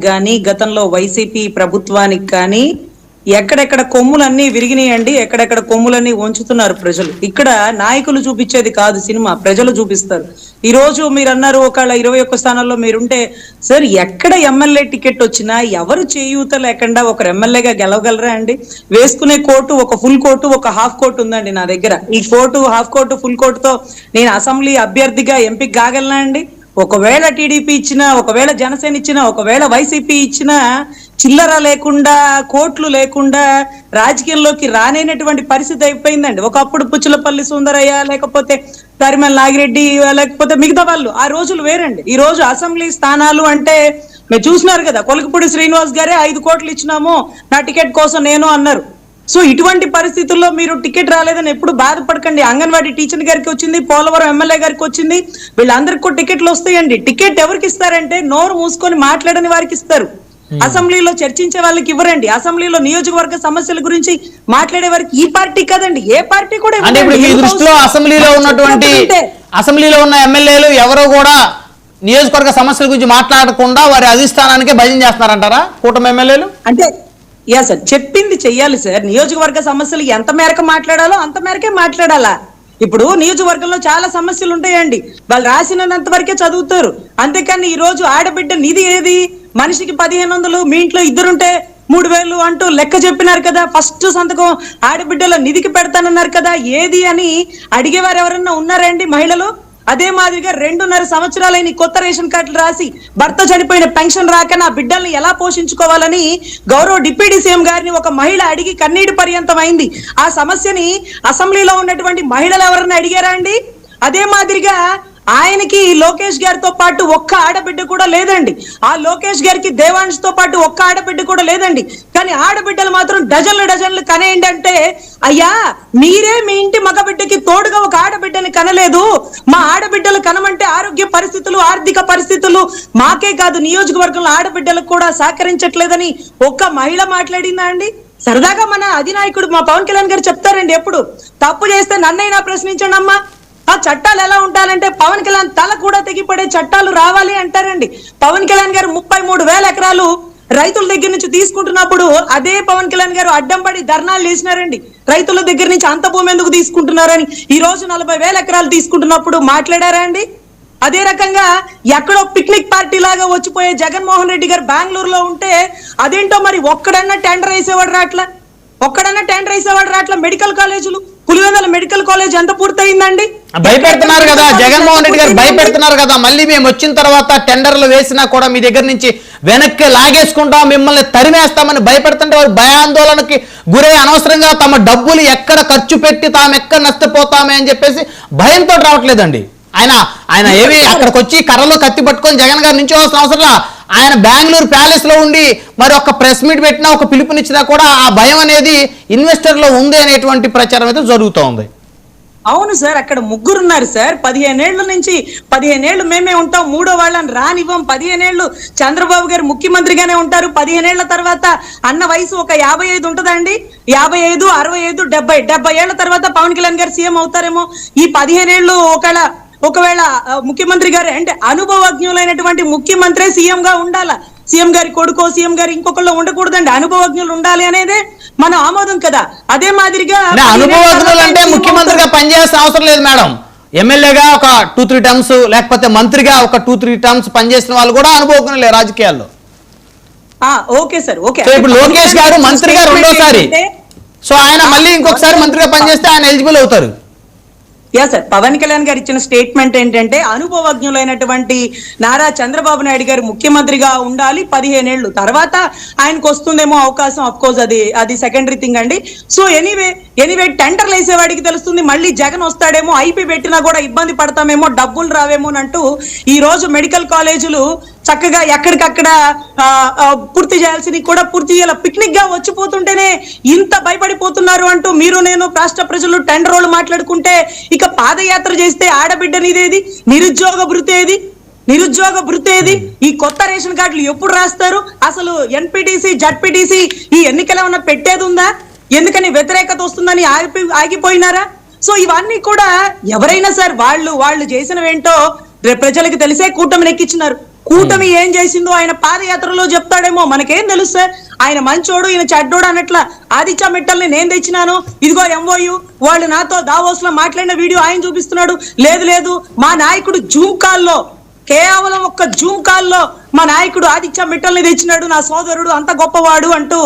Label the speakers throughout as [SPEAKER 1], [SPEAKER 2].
[SPEAKER 1] గాని గతంలో వైసీపీ ప్రభుత్వానికి కానీ ఎక్కడెక్కడ కొమ్ములన్నీ విరిగినాయండి, ఎక్కడెక్కడ కొమ్ములన్నీ వంచుతున్నారు ప్రజలు. ఇక్కడ నాయకులు చూపించేది కాదు సినిమా, ప్రజలు చూపిస్తారు. ఈ రోజు మీరు అన్నారు ఒకళ్ళ 21 స్థానాల్లో మీరుంటే, సార్ ఎక్కడ ఎమ్మెల్యే టికెట్ వచ్చినా ఎవరు చేయూత లేకుండా ఒకరు ఎమ్మెల్యేగా గెలవగలరా అండి? వేసుకునే కోటు ఒక ఫుల్ కోటు, ఒక హాఫ్ కోట్ ఉందండి నా దగ్గర. ఈ కోటు, హాఫ్ కోటు, ఫుల్ కోటుతో నేను అసెంబ్లీ అభ్యర్థిగా ఎంపిక కాగలనా అండి? ఒకవేళ టీడీపీ ఇచ్చినా, ఒకవేళ జనసేన ఇచ్చినా, ఒకవేళ వైసీపీ ఇచ్చినా చిల్లర లేకుండా, కోట్లు లేకుండా రాజకీయంలోకి రానేనటువంటి పరిస్థితి అయిపోయిందండి. ఒకప్పుడు పుచ్చలపల్లి సుందరయ్య, లేకపోతే తరిమల నాగిరెడ్డి, లేకపోతే మిగతా వాళ్ళు, ఆ రోజులు వేరండి. ఈ రోజు అసెంబ్లీ స్థానాలు అంటే మీరు చూసినారు కదా, కొలకపూడి శ్రీనివాస్ గారే 5 కోట్లు ఇచ్చినాము నా టికెట్ కోసం నేను అన్నారు. సో ఇటువంటి పరిస్థితుల్లో మీరు టికెట్ రాలేదని ఎప్పుడు బాధపడకండి. అంగన్వాడీ టీచర్ గారికి వచ్చింది, పోలవరం ఎమ్మెల్యే గారికి వచ్చింది, వీళ్ళందరికీ కూడా టికెట్లు వస్తాయండి. టికెట్ ఎవరికి ఇస్తారంటే నోరు మూసుకొని మాట్లాడని వారికి ఇస్తారు. అసెంబ్లీలో చర్చించే వాళ్ళకి ఇవ్వరండి. అసెంబ్లీలో నియోజకవర్గ సమస్యల గురించి మాట్లాడే వారికి ఈ పార్టీ కదండి, ఏ పార్టీ కూడా.
[SPEAKER 2] అసెంబ్లీలో ఉన్న ఎమ్మెల్యేలు ఎవరో కూడా నియోజకవర్గ సమస్యల గురించి మాట్లాడకుండా వారి అధిష్టానానికే భజన చేస్తున్నారంటారా కూటమి ఎమ్మెల్యేలు?
[SPEAKER 1] అంటే యా సార్, చెప్పింది చెయ్యాలి సార్. నియోజకవర్గ సమస్యలు ఎంత మేరకు మాట్లాడాలో అంత మేరకే మాట్లాడాలా. ఇప్పుడు నియోజకవర్గంలో చాలా సమస్యలు ఉంటాయండి, వాళ్ళు రాసినంత వరకే చదువుతారు. అంతేకాని ఈ రోజు ఆడబిడ్డ నిధి ఏది? మనిషికి 1500, మీ ఇంట్లో ఇద్దరుంటే 3000 అంటూ లెక్క చెప్పినారు కదా. ఫస్ట్ సంతకం ఆడబిడ్డల నిధికి పెడతానన్నారు కదా, ఏది అని అడిగేవారు ఎవరన్నా ఉన్నారండి మహిళలు? అదే మాదిరిగా 2.5 సంవత్సరాలైన కొత్త రేషన్ కార్డులు రాసి భర్త చనిపోయిన పెన్షన్ రాక నా బిడ్డల్ని ఎలా పోషించుకోవాలని గౌరవ డిప్యూటీ సీఎం గారిని ఒక మహిళ అడిగి కన్నీటి పర్యంతం అయింది. ఆ సమస్యని అసెంబ్లీలో ఉన్నటువంటి మహిళలు ఎవరన్నా అడిగారా అండి? అదే మాదిరిగా ఆయనకి లోకేష్ గారితో పాటు ఒక్క ఆడబిడ్డ కూడా లేదండి. ఆ లోకేష్ గారికి దేవాంశ్ తో పాటు ఒక్క ఆడబిడ్డ కూడా లేదండి. కానీ ఆడబిడ్డలు మాత్రం డజన్లు కనేయండి అంటే, అయ్యా మీరే మీ ఇంటి మగబిడ్డకి తోడుగా ఒక ఆడబిడ్డని కనలేదు, మా ఆడబిడ్డలు కనమంటే ఆరోగ్య పరిస్థితులు, ఆర్థిక పరిస్థితులు మాకే కాదు నియోజకవర్గంలో ఆడబిడ్డలకు కూడా సహకరించట్లేదని ఒక్క మహిళ మాట్లాడిందా అండి? సరదాగా మన అధినాయకుడు మా పవన్ కళ్యాణ్ గారు చెప్తారండి ఎప్పుడు, తప్పు చేస్తే నన్నైనా ప్రశ్నించండి అమ్మా, ఆ చట్టాలు ఎలా ఉండాలంటే పవన్ కళ్యాణ్ తల కూడా తెగిపడే చట్టాలు రావాలి అంటారండి. పవన్ కళ్యాణ్ గారు 33,000 ఎకరాలు రైతుల దగ్గర నుంచి తీసుకుంటున్నప్పుడు అదే పవన్ కళ్యాణ్ గారు అడ్డం పడి ధర్నాలు చేసినారండి. రైతుల దగ్గర నుంచి అంత భూమి ఎందుకు తీసుకుంటున్నారని. ఈ రోజు 40,000 ఎకరాలు తీసుకుంటున్నప్పుడు మాట్లాడారా అండి? అదే రకంగా ఎక్కడో పిక్నిక్ పార్టీ లాగా వచ్చిపోయే జగన్మోహన్ రెడ్డి గారు బెంగళూరులో ఉంటే అదేంటో మరి ఒక్కడన్నా టెండర్ వేసేవాడు రాట్లా, మెడికల్ కాలేజీలు, పులివెందుల మెడికల్ కాలేజ్ ఎంత పూర్తయిందండి?
[SPEAKER 2] భయపెడుతున్నారు కదా జగన్మోహన్ రెడ్డి గారు, భయపెడుతున్నారు కదా. మళ్ళీ మేము వచ్చిన తర్వాత టెండర్లు వేసినా కూడా మీ దగ్గర నుంచి వెనక్కి లాగేసుకుంటాం, మిమ్మల్ని తరిమేస్తామని భయపెడుతుంటే వారు భయాందోళనకి గురై అనవసరంగా తమ డబ్బులు ఎక్కడ ఖర్చు పెట్టి తాము ఎక్కడ నష్టపోతామే అని చెప్పేసి భయంతో రావట్లేదండి. ఆయన ఏమి అక్కడికి వచ్చి కర్రలో కత్తి పట్టుకొని జగన్ గారు నుంచి వస్తున్న అవసరం, ఆయన బెంగళూరు ప్యాలెస్ లో ఉండి మరి ఒక ప్రెస్ మీట్ పెట్టినా, ఒక పిలుపునిచ్చినా కూడా ఆ భయం అనేది ఇన్వెస్టర్ లో ఉంది అనేటువంటి ప్రచారం అయితే జరుగుతూ ఉంది.
[SPEAKER 1] అవును సార్, అక్కడ ముగ్గురున్నారు సార్. 15 ఏళ్ల నుంచి 15 ఏళ్లు మేమే ఉంటాం, మూడో వాళ్ళని రానివ్వం. 15 ఏళ్లు చంద్రబాబు గారు ముఖ్యమంత్రిగానే ఉంటారు. 15 ఏళ్ల తర్వాత అన్న వయసు ఒక 55 ఉంటదండి, 55, 65, 70 ఏళ్ల తర్వాత పవన్ కళ్యాణ్ గారు సీఎం అవుతారేమో. ఈ 15 ఏళ్లు ఒకవేళ ముఖ్యమంత్రి గారు అంటే అనుభవజ్ఞులైనటువంటి ముఖ్యమంత్రి సీఎం గా ఉండాలా. సీఎం గారి కొడుకో, సీఎం గారు ఇంకొకళ్ళు ఉండకూడదండి, అనుభవజ్ఞులు ఉండాలి అనేదే మన ఆమోదం కదా. అదే మాదిరిగా
[SPEAKER 2] అనుభవజ్ఞులు అంటే ముఖ్యమంత్రిగా పనిచేయాల్సిన అవసరం లేదు మేడం. ఎమ్మెల్యేగా ఒక 2-3 టర్మ్స్, లేకపోతే మంత్రిగా ఒక 2-3 టర్మ్స్ పనిచేసిన వాళ్ళు కూడా అనుభవజ్ఞులే రాజకీయాల్లో.
[SPEAKER 1] Okay sir, okay.
[SPEAKER 2] ఇప్పుడు లోకేష్ గారు మంత్రిగా రెండోసారి, సో ఆయన మళ్ళీ ఇంకొకసారి మంత్రిగా పనిచేస్తే ఆయన ఎలిజిబుల్ అవుతారు.
[SPEAKER 1] యా సార్, పవన్ కళ్యాణ్ గారు ఇచ్చిన స్టేట్మెంట్ ఏంటంటే అనుభవజ్ఞులైనటువంటి నారా చంద్రబాబు నాయుడు గారు ముఖ్యమంత్రిగా ఉండాలి 15 ఏళ్లు, తర్వాత ఆయనకు వస్తుందేమో అవకాశం. అఫ్ కోర్స్ అది సెకండరీ థింగ్ అండి. సో ఎనీవే టెండర్లు వేసేవాడికి తెలుస్తుంది, మళ్ళీ జగన్ వస్తాడేమో, ఐపీ పెట్టినా కూడా ఇబ్బంది పడతామేమో, డబ్బులు రావేమో అంటూ ఈ రోజు మెడికల్ కాలేజీలు చక్కగా ఎక్కడికక్కడ పూర్తి చేయాల్సింది కూడా పూర్తి చేయాలి. పిక్నిక్ గా వచ్చిపోతుంటేనే ఇంత భయపడిపోతున్నారు అంటూ మీరు నేను రాష్ట్ర ప్రజలు టెండర్ వాళ్ళు మాట్లాడుకుంటే, ఇక పాదయాత్ర చేస్తే ఆడబిడ్డ నీదేది, నిరుద్యోగ భృతి ఏది, ఈ కొత్త రేషన్ కార్డులు ఎప్పుడు రాస్తారు, అసలు ఎన్పిటిసి జడ్పిటిసి ఈ ఎన్నికలు ఏమన్నా పెట్టేది ఉందా, ఎందుకని వ్యతిరేకత వస్తుందని ఆగిపోయినారా? సో ఇవన్నీ కూడా ఎవరైనా సార్ వాళ్ళు చేసినవేంటో ప్రజలకు తెలిసే కూటమిని ఎక్కించినారు. కూటమి ఏం చేసిందో ఆయన పాదయాత్రలో చెప్తాడేమో, మనకేం తెలుసు సార్. ఆయన మంచోడు ఈయన చెడ్డోడు అన్నట్ల ఆదిత్య మిట్టల్ని నేను తెచ్చినాను, ఇదిగో ఎంఓయు వాళ్ళు నాతో దావోస్ లో మాట్లాడిన వీడియో ఆయన చూపిస్తున్నాడు. లేదు లేదు, మా నాయకుడు జూమ్ కాల్లో, కేవలం ఒక్క జూమ్ కాల్లో మా నాయకుడు ఆదిత్య మిట్టల్ని తెచ్చినాడు, నా సోదరుడు అంత గొప్పవాడు అంటూ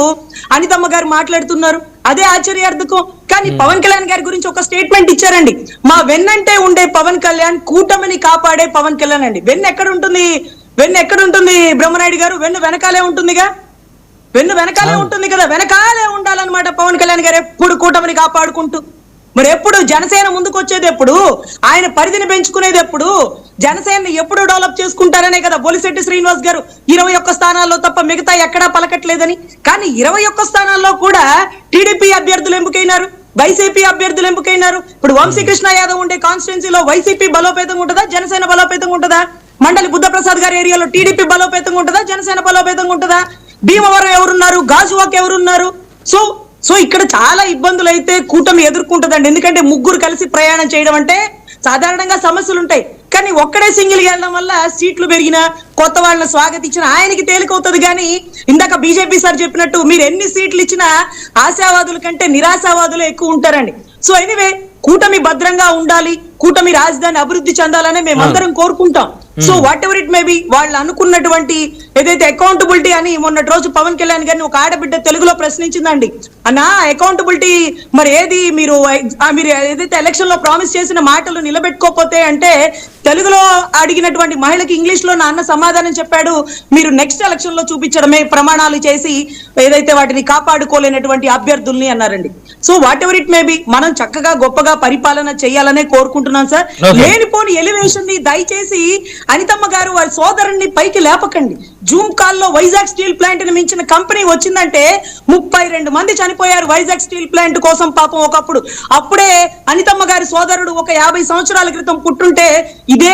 [SPEAKER 1] అనితమ్మ గారు మాట్లాడుతున్నారు. అదే ఆశ్చర్యార్థకం. కానీ పవన్ కళ్యాణ్ గారి గురించి ఒక స్టేట్మెంట్ ఇచ్చారండి. మా వెన్నంటే ఉండే పవన్ కళ్యాణ్, కూటమిని కాపాడే పవన్ కళ్యాణ్ అండి. వెన్ను ఎక్కడ ఉంటుంది? వెన్ను ఎక్కడ ఉంటుంది బ్రహ్మనాయుడు గారు? వెన్ను వెనకాలే ఉంటుందిగా, వెన్ను వెనకాలే ఉంటుంది కదా, వెనకాలే ఉండాలన్నమాట పవన్ కళ్యాణ్ గారు ఎప్పుడు కూటమిని కాపాడుకుంటూ. మరి ఎప్పుడు జనసేన ముందుకు వచ్చేది ఎప్పుడు? ఆయన పరిధిని పెంచుకునేది ఎప్పుడు? జనసేనని ఎప్పుడు డెవలప్ చేసుకుంటారనే కదా బొలిశెట్టి శ్రీనివాస్ గారు 21 స్థానాల్లో తప్ప మిగతా ఎక్కడా పలకట్లేదని. కానీ 21 స్థానాల్లో కూడా టీడీపీ అభ్యర్థులు ఎంపికైనారు, వైసీపీ అభ్యర్థులు ఎంపికైనారు. ఇప్పుడు వంశీకృష్ణ యాదవ్ ఉండే కాన్స్టిట్యున్సీలో వైసీపీ బలోపేతంగా ఉంటుందా, జనసేన బలోపేతంగా ఉంటుందా? మండలి బుద్ధప్రసాద్ గారి ఏరియాలో టీడీపీ బలోపేతంగా ఉంటుందా, జనసేన బలోపేతంగా ఉంటుందా? భీమవరం ఎవరున్నారు, గాజువాక్ ఎవరున్నారు? సో ఇక్కడ చాలా ఇబ్బందులు అయితే కూటమి ఎదుర్కొంటుందండి. ఎందుకంటే ముగ్గురు కలిసి ప్రయాణం చేయడం అంటే సాధారణంగా సమస్యలు ఉంటాయి. కానీ ఒక్కడే సింగిల్ వెళ్ళడం వల్ల సీట్లు పెరిగినా, కొత్త వాళ్ళని స్వాగతించిన ఆయనకి తేలికవుతుంది. కానీ ఇందాక బీజేపీ సార్ చెప్పినట్టు మీరు ఎన్ని సీట్లు ఇచ్చినా ఆశావాదుల కంటే నిరాశావాదులు ఎక్కువ ఉంటారండి. సో ఎనీవే, కూటమి భద్రంగా ఉండాలి, కూటమి రాజధాని అభివృద్ధి చెందాలని మేమందరం కోరుకుంటాం. So what ever it may be, వాళ్ళు అనుకున్నటువంటి ఏదైతే అకౌంటబిలిటీ అని మొన్నటి రోజు పవన్ కళ్యాణ్ గారిని ఒక ఆడబిడ్డ తెలుగులో ప్రశ్నించిందండి. అన్నా అకౌంటబిలిటీ మరి ఏది, మీరు ఏదైతే ఎలక్షన్ లో ప్రామిస్ చేసిన మాటలు నిలబెట్టుకోకపోతే అంటే తెలుగులో అడిగినటువంటి మహిళకి ఇంగ్లీష్ లో నా అన్న సమాధానం చెప్పాడు, మీరు నెక్స్ట్ ఎలక్షన్ లో చూపించడమే ప్రమాణాలు చేసి ఏదైతే వాటిని కాపాడుకోలేనటువంటి అభ్యర్థుల్ని అన్నారండి. So what ever it may be, మనం చక్కగా గొప్పగా పరిపాలన చేయాలనే కోరుకుంటున్నాం సార్. లేనిపోని ఎలివేషన్ ని దయచేసి అనితమ్మ గారు వారి సోదరుణ్ణి పైకి లేపకండి. జూమ్ కాల్లో వైజాగ్ స్టీల్ ప్లాంట్ ని మించిన కంపెనీ వచ్చిందంటే 32 మంది చనిపోయారు వైజాగ్ స్టీల్ ప్లాంట్ కోసం పాపం ఒకప్పుడు. అప్పుడే అనితమ్మ గారి సోదరుడు ఒక 50 సంవత్సరాల క్రితం పుట్టుంటే ఇదే